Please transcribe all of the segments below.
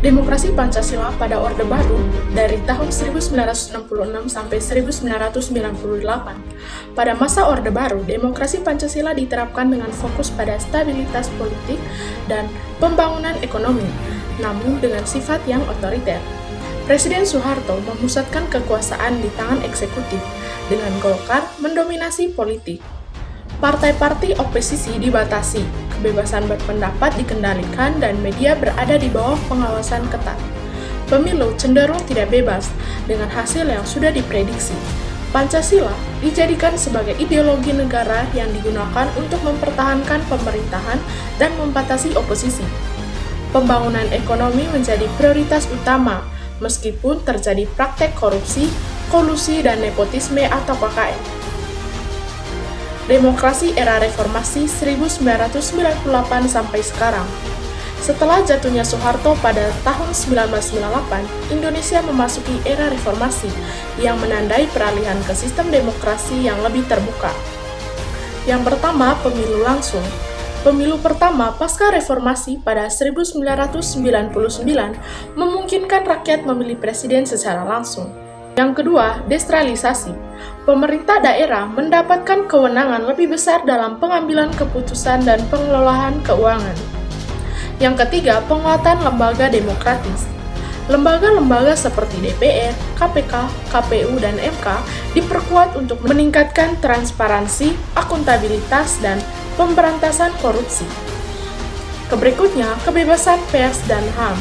Demokrasi Pancasila pada Orde Baru dari tahun 1966 sampai 1998. Pada masa Orde Baru, demokrasi Pancasila diterapkan dengan fokus pada stabilitas politik dan pembangunan ekonomi, namun dengan sifat yang otoriter. Presiden Soeharto memusatkan kekuasaan di tangan eksekutif, dengan Golkar mendominasi politik. Partai-partai oposisi dibatasi, kebebasan berpendapat dikendalikan, dan media berada di bawah pengawasan ketat. Pemilu cenderung tidak bebas, dengan hasil yang sudah diprediksi. Pancasila dijadikan sebagai ideologi negara yang digunakan untuk mempertahankan pemerintahan dan membatasi oposisi. Pembangunan ekonomi menjadi prioritas utama, meskipun terjadi praktek korupsi, kolusi, dan nepotisme atau KKN. Demokrasi era reformasi 1998 sampai sekarang. Setelah jatuhnya Soeharto pada tahun 1998, Indonesia memasuki era reformasi yang menandai peralihan ke sistem demokrasi yang lebih terbuka. Yang pertama, pemilu langsung. Pemilu pertama pasca reformasi pada 1999 memungkinkan rakyat memilih presiden secara langsung. Yang kedua, desentralisasi. Pemerintah daerah mendapatkan kewenangan lebih besar dalam pengambilan keputusan dan pengelolaan keuangan. Yang ketiga, penguatan lembaga demokratis. Lembaga-lembaga seperti DPR, KPK, KPU, dan MK diperkuat untuk meningkatkan transparansi, akuntabilitas, dan pemberantasan korupsi. Berikutnya, kebebasan pers dan HAM.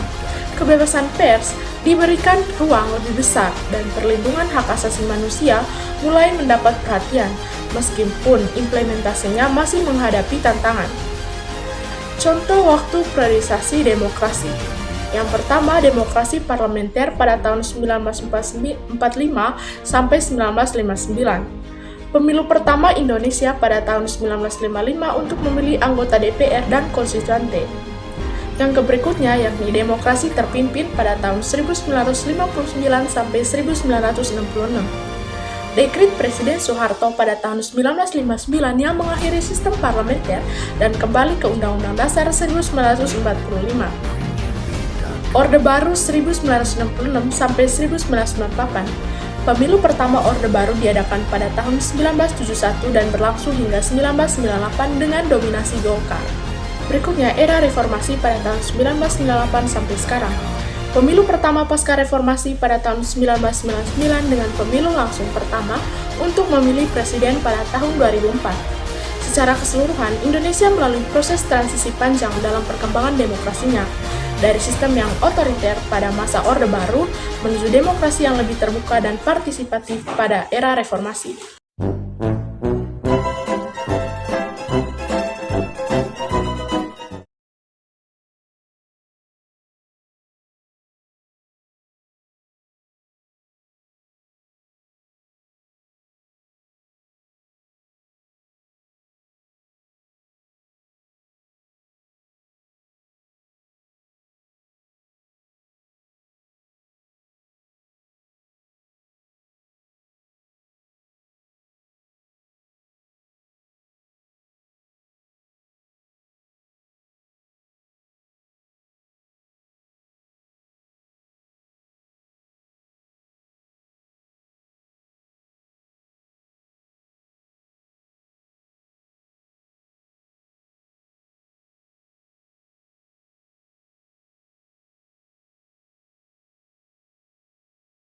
Kebebasan pers diberikan ruang lebih besar dan perlindungan hak asasi manusia mulai mendapat perhatian, meskipun implementasinya masih menghadapi tantangan. Contoh waktu priorisasi demokrasi. Yang pertama, demokrasi parlementer pada tahun 1945 sampai 1959. Pemilu pertama Indonesia pada tahun 1955 untuk memilih anggota DPR dan konstituante. Yang berikutnya yakni demokrasi terpimpin pada tahun 1959 sampai 1966. Dekret Presiden Soeharto pada tahun 1959 yang mengakhiri sistem parlementer dan kembali ke Undang-Undang Dasar 1945. Orde Baru 1966 sampai 1998. Pemilu pertama Orde Baru diadakan pada tahun 1971 dan berlangsung hingga 1998 dengan dominasi Golkar. Berikutnya, era reformasi pada tahun 1998 sampai sekarang. Pemilu pertama pasca reformasi pada tahun 1999 dengan pemilu langsung pertama untuk memilih presiden pada tahun 2004. Secara keseluruhan, Indonesia melalui proses transisi panjang dalam perkembangan demokrasinya, dari sistem yang otoriter pada masa Orde Baru menuju demokrasi yang lebih terbuka dan partisipatif pada era reformasi.